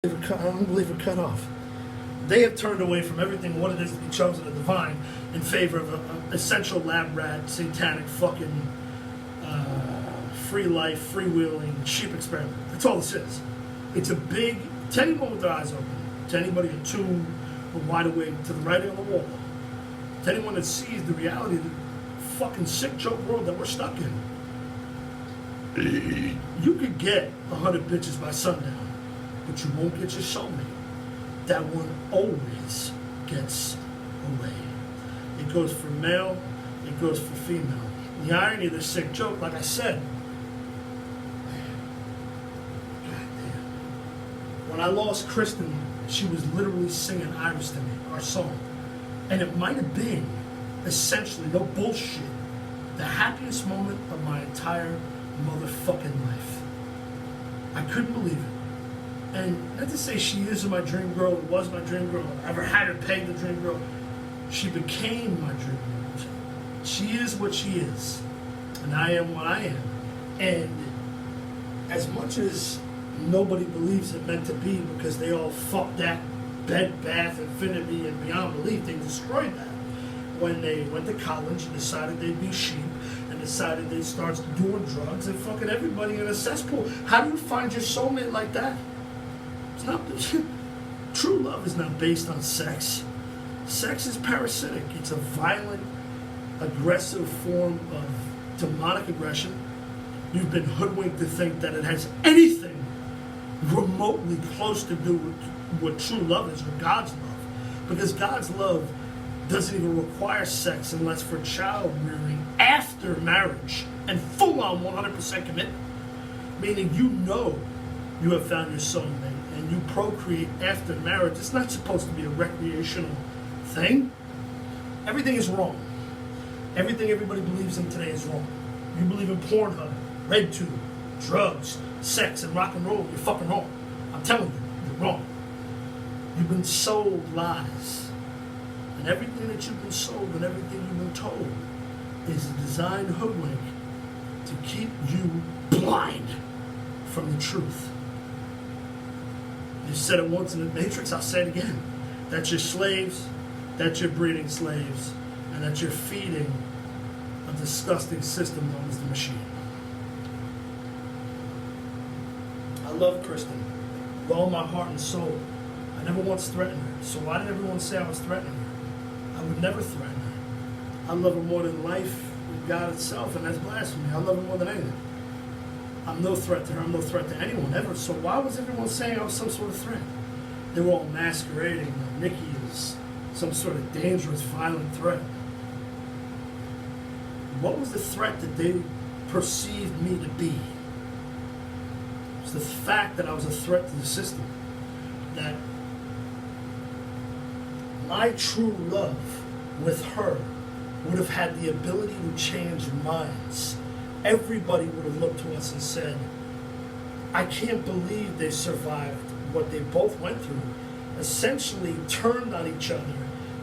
I don't believe it cut off. They have turned away from everything what it is to be chosen of the divine in favor of an essential lab rat, satanic fucking free life, freewheeling sheep experiment. That's all this is. It's a big, to anyone with their eyes open, to anybody attuned or wide awake to the writing on the wall, to anyone that sees the reality of the fucking sick joke world that we're stuck in. You could get 100 bitches by sundown, but you won't get your soulmate. That one always gets away. It goes for male, it goes for female. The irony of this sick joke, like I said, goddamn. When I lost Kristen, she was literally singing Iris to me, our song. And it might have been, essentially, no bullshit, the happiest moment of my entire motherfucking life. I couldn't believe it. And not to say she is my dream girl, or was my dream girl, I ever had her pegged the dream girl. She became my dream girl. She is what she is. And I am what I am. And as much as nobody believes it meant to be because they all fucked that Bed Bath Infinity and beyond belief, they destroyed that. When they went to college and decided they'd be sheep and decided they'd start doing drugs and fucking everybody in a cesspool. How do you find your soulmate like that? It's not, true love is not based on sex. Sex is parasitic. It's a violent, aggressive form of demonic aggression. You've been hoodwinked to think that it has anything remotely close to do with what true love is, or God's love. Because God's love doesn't even require sex unless for child rearing after marriage and full-on 100% commitment. Meaning you know you have found your soulmate and you procreate after marriage. It's not supposed to be a recreational thing. Everything is wrong. Everything everybody believes in today is wrong. You believe in Pornhub, RedTube, drugs, sex, and rock and roll, you're fucking wrong. I'm telling you, you're wrong. You've been sold lies. And everything that you've been sold and everything you've been told is a designed hoodwink to keep you blind from the truth. You said it once in the Matrix, I'll say it again. That's your slaves, that's your breeding slaves, and that's your feeding a disgusting system known as the machine. I love Kristen with all my heart and soul. I never once threatened her. So why did everyone say I was threatening her? I would never threaten her. I love her more than life, God itself, and that's blasphemy. I love her more than anything. I'm no threat to her. I'm no threat to anyone ever. So why was everyone saying I was some sort of threat? They were all masquerading Nikki as some sort of dangerous, violent threat. What was the threat that they perceived me to be? It was the fact that I was a threat to the system. That my true love with her would have had the ability to change minds. Everybody would have looked to us and said, I can't believe they survived what they both went through. Essentially turned on each other,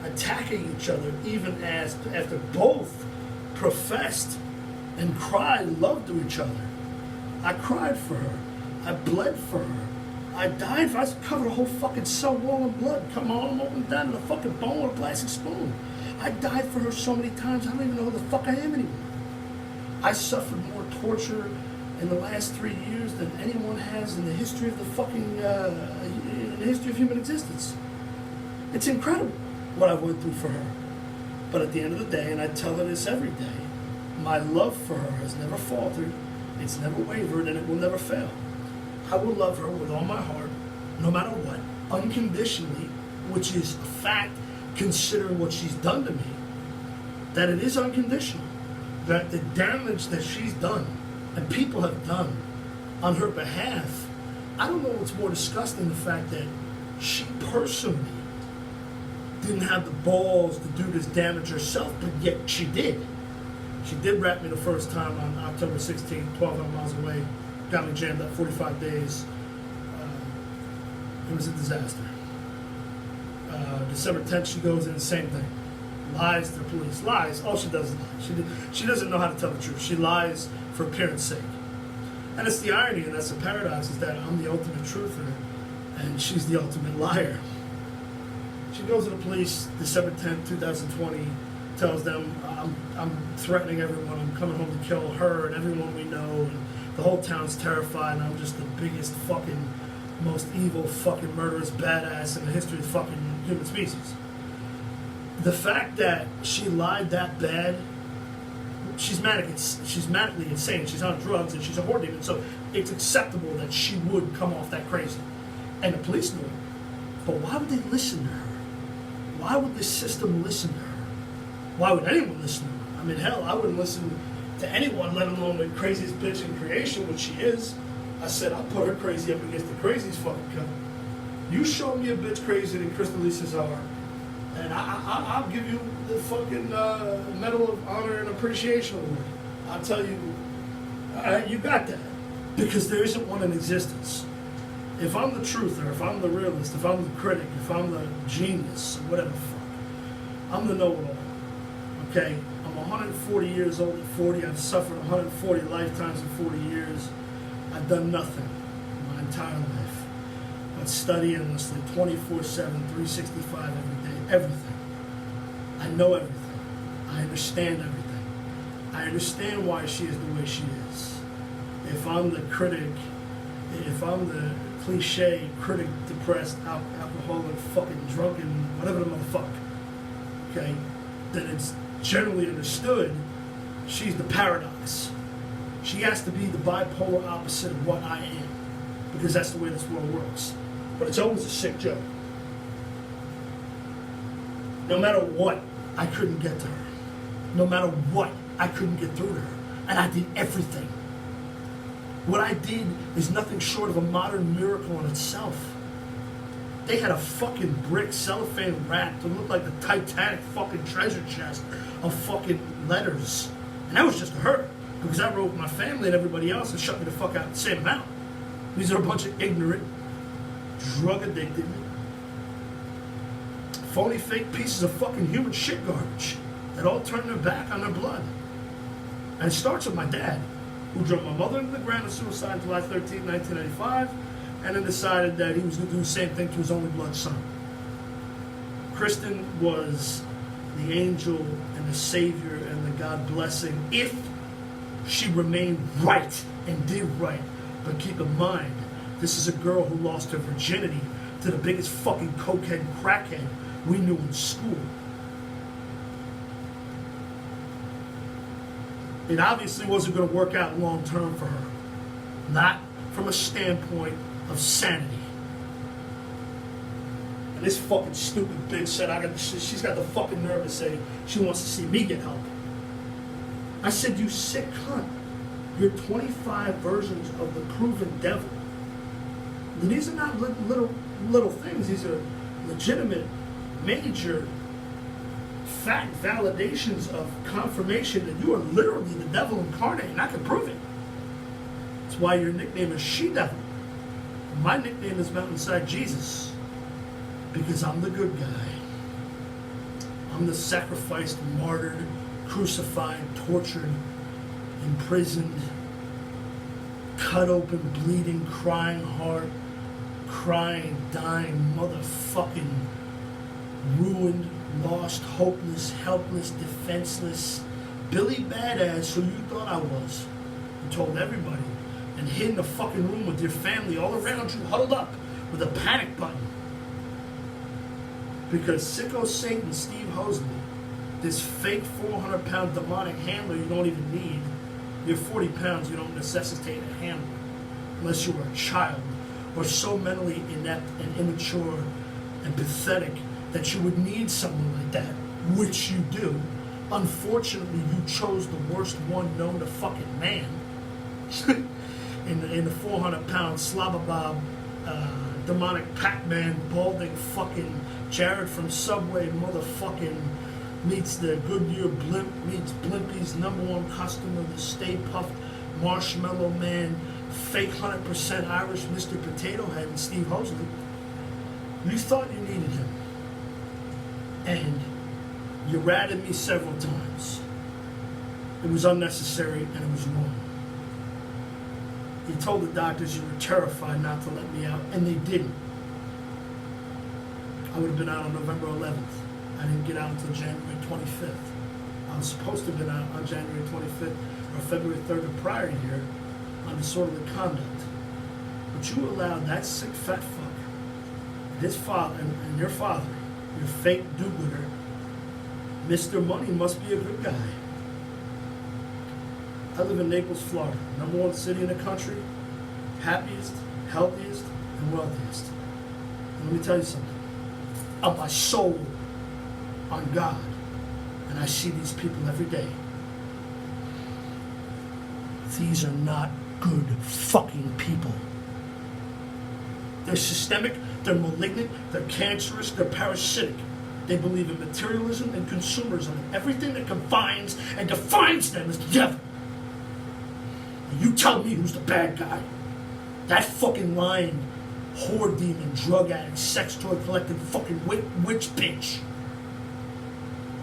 attacking each other, even as after both professed and cried love to each other. I cried for her. I bled for her. I died for her. I covered a whole fucking cell wall in blood. Come on, open down to the fucking bone with a plastic spoon. I died for her so many times, I don't even know who the fuck I am anymore. I suffered more torture in the last 3 years than anyone has in the history of the fucking, in the history of human existence. It's incredible what I went through for her. But at the end of the day, and I tell her this every day, my love for her has never faltered, it's never wavered, and it will never fail. I will love her with all my heart, no matter what, unconditionally, which is a fact considering what she's done to me, that it is unconditional. That the damage that she's done and people have done on her behalf, I don't know what's more disgusting than the fact that she personally didn't have the balls to do this damage herself, but yet she did. She did rap me the first time on October 16th, 1,200 miles away, got me jammed up 45 days. It was a disaster. December 10th, she goes in, the same thing. Lies to the police. Lies. All she does is lie. She doesn't know how to tell the truth. She lies for appearance sake. And it's the irony, and that's the paradox, is that I'm the ultimate truther, And she's the ultimate liar. She goes to the police December 10th, 2020, tells them, I'm threatening everyone, I'm coming home to kill her and everyone we know, and the whole town's terrified, and I'm just the biggest fucking, most evil fucking murderous badass in the history of fucking human species. The fact that she lied that bad, she's manically insane, she's on drugs, and she's a whore demon, so it's acceptable that she would come off that crazy. And the police knew it. But why would they listen to her? Why would this system listen to her? Why would anyone listen to her? I mean, hell, I wouldn't listen to anyone, let alone the craziest bitch in creation, which she is. I said, I'll put her crazy up against the craziest fucking cunt. You show me a bitch crazier than Crystal Lee Cesar, and I'll give you the fucking Medal of Honor and Appreciation Award. I'll tell you, you got that. Because there isn't one in existence. If I'm the truther, if I'm the realist, if I'm the critic, if I'm the genius, or whatever the fuck, I'm the know-it-all. Okay? I'm 140 years old at 40. I've suffered 140 lifetimes in 40 years. I've done nothing my entire life but study endlessly, 24/7, 365 every day, everything. I know everything. I understand everything. I understand why she is the way she is. If I'm the critic, if I'm the cliche critic, depressed, alcoholic, fucking drunken, whatever the motherfucker, okay, then it's generally understood she's the paradox. She has to be the bipolar opposite of what I am, because that's the way this world works. But it's always a sick joke. No matter what, I couldn't get to her. No matter what, I couldn't get through to her. And I did everything. What I did is nothing short of a modern miracle in itself. They had a fucking brick cellophane wrap to look like the Titanic fucking treasure chest of fucking letters. And that was just to her, because I wrote with my family and everybody else and shut me the fuck out the same amount. These are a bunch of ignorant, drug-addicted, phony, fake pieces of fucking human shit garbage that all turn their back on their blood. And it starts with my dad, who drove my mother into the ground of suicide on July 13, 1995, and then decided that he was going to do the same thing to his only blood son. Kristen was the angel and the savior and the God blessing if she remained right and did right. But keep in mind, this is a girl who lost her virginity to the biggest fucking cokehead crackhead we knew in school. It obviously wasn't going to work out long term for her. Not from a standpoint of sanity. And this fucking stupid bitch said, she's got the fucking nerve to say she wants to see me get help. I said, you sick cunt. You're 25 versions of the proven devil. And these are not little things. These are legitimate, major fact validations of confirmation that you are literally the devil incarnate, and I can prove it. That's why your nickname is She-Devil. My nickname is Mountainside Jesus, because I'm the good guy. I'm the sacrificed, martyred, crucified, tortured, imprisoned, cut open, bleeding, crying heart, crying, dying, motherfucking, ruined, lost, hopeless, helpless, defenseless, Billy Badass, who you thought I was. You told everybody, and hid in the fucking room with your family all around you, huddled up with a panic button. Because Sicko Satan Steve Hoeslie, this fake 400-pound demonic handler you don't even need, you're 40 pounds, you don't necessitate a handler unless you were a child or so mentally inept and immature and pathetic that you would need someone like that, which you do. Unfortunately, you chose the worst one known to fucking man in the 400-pound slobberbob, demonic Pac-Man, balding fucking Jared from Subway motherfucking meets the Goodyear blimp, meets Blimpy's #1 customer, the Stay Puft Marshmallow Man, fake 100% Irish Mr. Potato Head and Steve Hoeslie. You thought you needed him. And you ratted me several times. It was unnecessary and it was wrong. You told the doctors you were terrified not to let me out, and they didn't. I would have been out on November 11th. I didn't get out until January 25th. I was supposed to have been out on January 25th or February 3rd of prior year on disorderly conduct. But you allowed that sick fat fuck, his father, and your father, your fake do-gooder, Mr. Money must be a good guy. I live in Naples, Florida, #1 city in the country, happiest, healthiest, and wealthiest. And let me tell you something. Of my soul on God, and I see these people every day. These are not good fucking people. They're systemic, they're malignant, they're cancerous, they're parasitic. They believe in materialism and consumerism, and everything that confines and defines them is the devil. And you tell me who's the bad guy. That fucking lying, whore demon, drug addict, sex toy collecting fucking witch bitch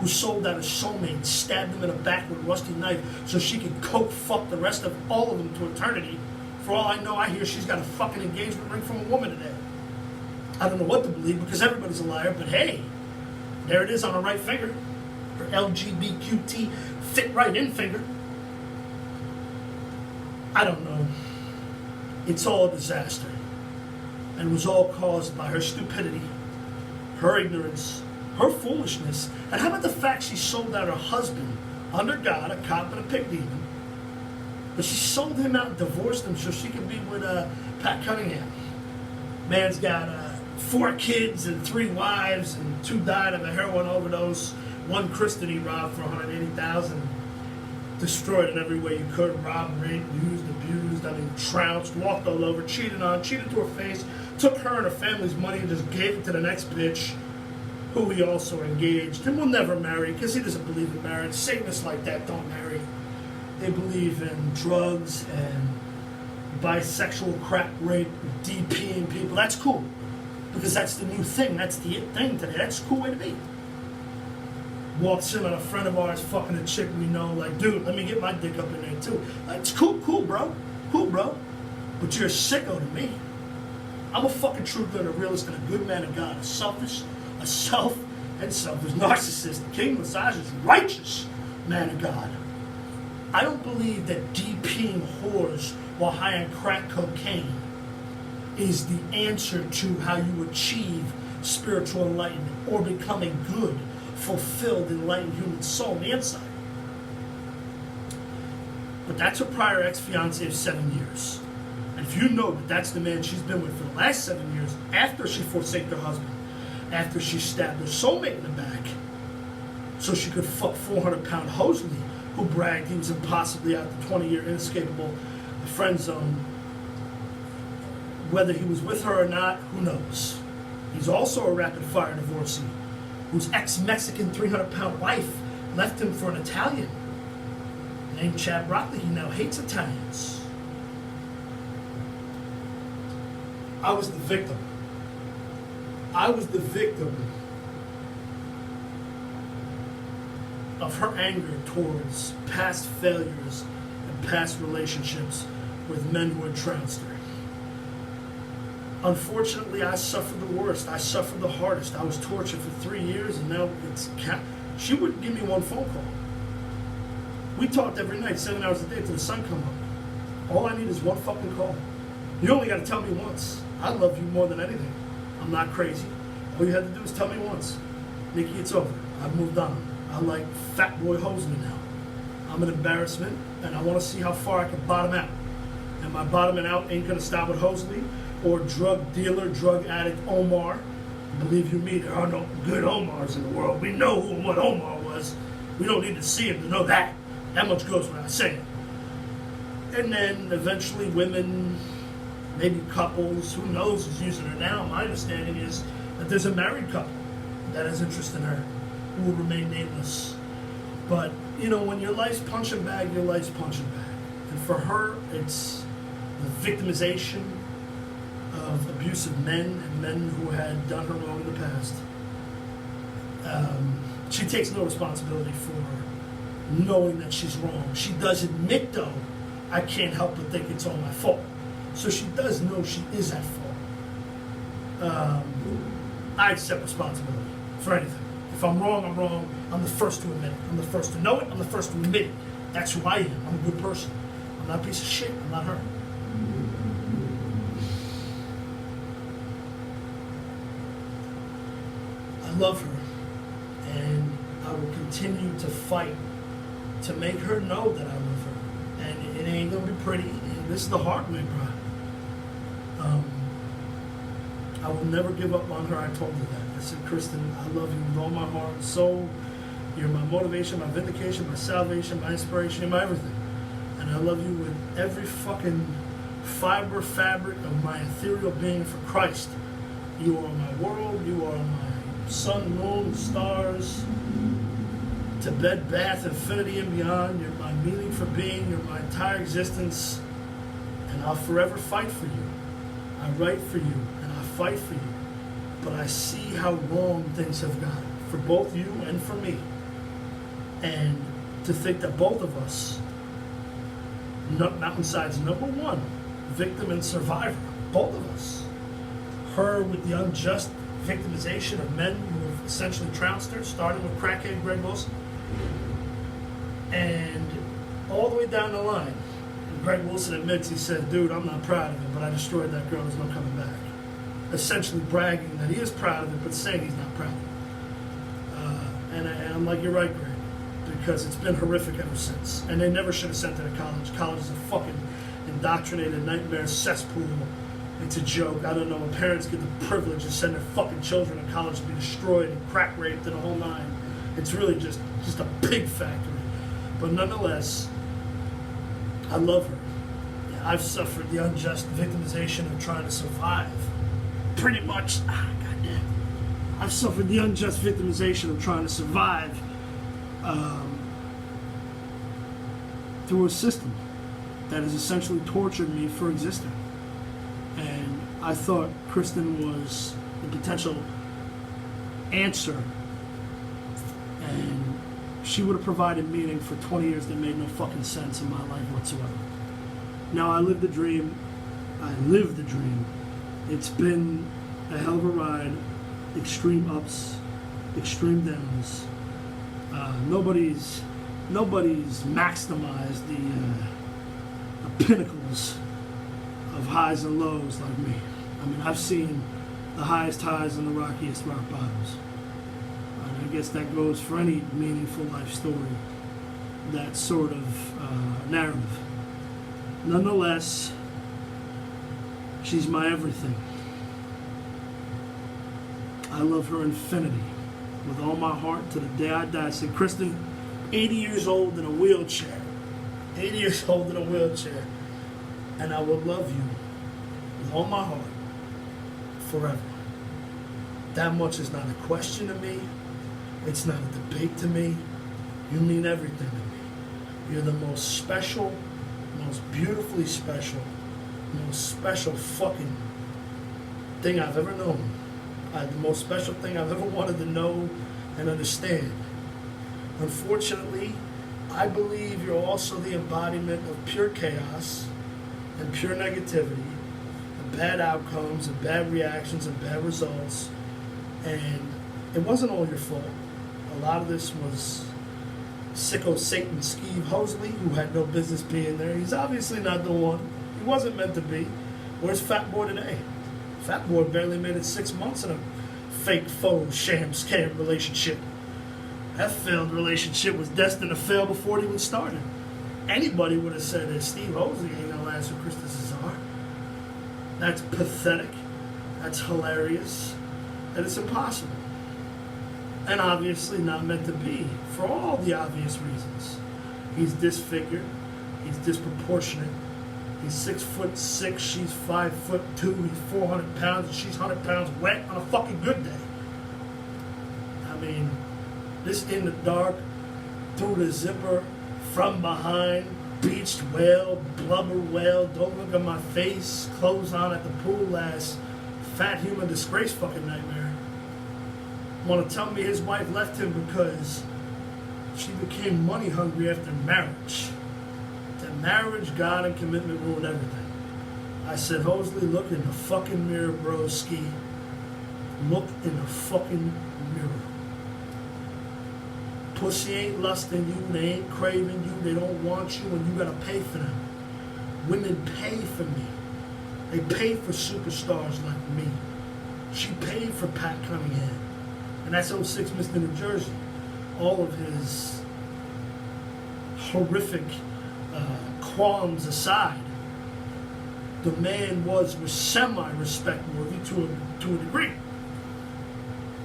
who sold out a soulmate, stabbed him in the back with a rusty knife so she could coke fuck the rest of all of them to eternity. For all I know, I hear she's got a fucking engagement ring from a woman today. I don't know what to believe because everybody's a liar, but hey, there it is on her right finger. Her LGBTQT fit right in finger. I don't know. It's all a disaster. And it was all caused by her stupidity, her ignorance, her foolishness. And how about the fact she sold out her husband, under God, a cop and a pig demon, but she sold him out and divorced him so she could be with Pat Cunningham. Man's got 4 kids and 3 wives, and 2 died of a heroin overdose. 1 Kristen he robbed for $180,000. Destroyed in every way you could. Robbed, raped, used, abused, trounced, walked all over, cheated to her face, took her and her family's money and just gave it to the next bitch, who he also engaged and will never marry because he doesn't believe in marriage. Satanists like that don't marry. They believe in drugs and bisexual crack rape, DPing people. That's cool because that's the new thing. That's the it thing today. That's a cool way to be. Walks in on a friend of ours fucking a chick we know, like, dude, let me get my dick up in there too. It's cool, bro. Cool, bro. But you're a sicko to me. I'm a fucking truth and a realist and a good man of God. A selfish, a self-and-selfish narcissist, a king massages, righteous man of God. I don't believe that DPing whores while high on crack cocaine is the answer to how you achieve spiritual enlightenment or become a good, fulfilled, enlightened human soul on the inside. But that's her prior ex-fiancé of 7 years. And if you know that that's the man she's been with for the last 7 years, after she forsaked her husband, after she stabbed her soulmate in the back, so she could fuck 400-pound hoeslie, who bragged he was impossibly out the 20-year inescapable friend zone. Whether he was with her or not, who knows? He's also a rapid-fire divorcee whose ex-Mexican 300-pound wife left him for an Italian named Chad Broccoli. He now hates Italians. I was the victim. I was the victim of her anger towards past failures and past relationships with men who had trounced her. Unfortunately, I suffered the worst. I suffered the hardest. I was tortured for 3 years, and now she wouldn't give me one phone call. We talked every night, 7 hours a day, till the sun come up. All I need is one fucking call. You only got to tell me once. I love you more than anything. I'm not crazy. All you had to do is tell me once. Nikki, it's over. I've moved on. I like fat boy hoeslie now. I'm an embarrassment, and I want to see how far I can bottom out. And my bottoming out ain't going to stop with hoeslie or drug dealer, drug addict Omar. Believe you me, there are no good Omars in the world. We know who and what Omar was. We don't need to see him to know that. That much goes without saying. And then eventually women, maybe couples, who knows who's using her now. My understanding is that there's a married couple that has interest in her who will remain nameless. But, you know, when your life's punching bag, your life's punching bag. And for her, it's the victimization of abusive men and men who had done her wrong in the past. She takes no responsibility for knowing that she's wrong. She does admit, though, I can't help but think it's all my fault. So she does know she is at fault. I accept responsibility for anything. If I'm wrong, I'm wrong. I'm the first to admit it. I'm the first to know it. I'm the first to admit it. That's who I am. I'm a good person. I'm not a piece of shit. I'm not her. I love her, and I will continue to fight to make her know that I love her. And it ain't gonna be pretty. And this is the hard way, bro. I will never give up on her. I told her that. I said, Kristen, I love you with all my heart and soul. You're my motivation, my vindication, my salvation, my inspiration, and my everything. And I love you with every fucking fiber, fabric of my ethereal being for Christ. You are my world. You are my sun, moon, stars, to bed, bath, infinity, and beyond. You're my meaning for being. You're my entire existence. And I'll forever fight for you. I write for you, and I fight for you. But I see how wrong things have gotten for both you and for me. And to think that both of us, Mountainside's number one, victim and survivor, both of us, her with the unjust victimization of men who have essentially trounced her, starting with crackhead Greg Wilson, and all the way down the line. And Greg Wilson admits, he said, dude, I'm not proud of it, but I destroyed that girl, there's no coming back. Essentially bragging that he is proud of it, but saying he's not proud of it. And I'm like, you're right, Greg, because it's been horrific ever since. And they never should have sent her to college. College is a fucking indoctrinated nightmare cesspool. It's a joke. I don't know when parents get the privilege to send their fucking children to college to be destroyed and crack raped and the whole nine. It's really just a pig factory. But nonetheless, I love her. I've suffered the unjust victimization of trying to survive. Pretty much, goddamn. I've suffered the unjust victimization of trying to survive through a system that has essentially tortured me for existing. And I thought Kristen was the potential answer, and she would have provided meaning for 20 years that made no fucking sense in my life whatsoever. Now I live the dream. I live the dream. It's been a hell of a ride. Extreme ups, extreme downs. Nobody's maximized the pinnacles of highs and lows like me. I mean, I've seen the highest highs and the rockiest rock bottoms. And I guess that goes for any meaningful life story, that sort of narrative. Nonetheless, she's my everything. I love her infinity with all my heart to the day I die. I said, Kristen, 80 years old in a wheelchair. 80 years old in a wheelchair. And I will love you with all my heart forever. That much is not a question to me. It's not a debate to me. You mean everything to me. You're the most special, most beautifully special, most special fucking thing I've ever known. The most special thing I've ever wanted to know and understand. Unfortunately, I believe you're also the embodiment of pure chaos and pure negativity, and bad outcomes and bad reactions and bad results. And it wasn't all your fault. A lot of this was sicko Satan Skeeve Hoeslie, who had no business being there. He's obviously not the one. He wasn't meant to be. Where's Fat Boy today? Fat Boy barely made it 6 months in a fake, faux, sham, scam relationship. That failed relationship was destined to fail before it even started. Anybody would have said that Steve Hoeslie ain't gonna last for Kristen Cesar. That's pathetic. That's hilarious. And it's impossible. And obviously not meant to be, for all the obvious reasons. He's disfigured. He's disproportionate. He's 6'6", she's 5'2", he's 400 pounds, and she's 100 pounds wet on a fucking good day. I mean, this in the dark, through the zipper, from behind, beached whale, blubber whale, don't look at my face, clothes on at the pool last, fat human disgrace fucking nightmare. Want to tell me his wife left him because she became money hungry after marriage. Marriage, God, and commitment ruined everything. I said, Hoeslie, look in the fucking mirror, broski. Look in the fucking mirror. Pussy ain't lusting you, they ain't craving you, they don't want you, and you gotta pay for them. Women pay for me. They pay for superstars like me. She paid for Pat Cunningham. And that's 06 Mr. New Jersey. All of his horrific qualms aside, the man was semi-respect worthy to a degree.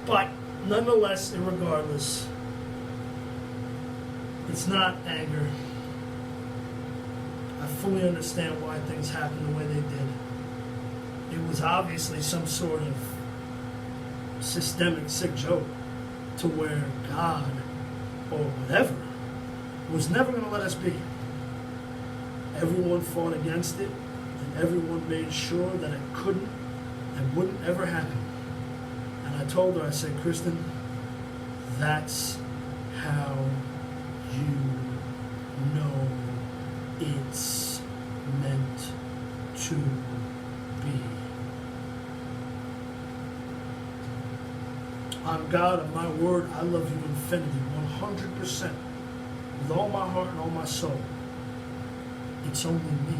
But nonetheless, and regardless, it's not anger. I fully understand why things happened the way they did. It was obviously some sort of systemic sick joke to where God or whatever was never going to let us be. Everyone fought against it, and everyone made sure that it couldn't and wouldn't ever happen. And I told her, I said, Kristen, that's how you know it's meant to be. On God, on my word, I love you infinity, 100%, with all my heart and all my soul. It's only me.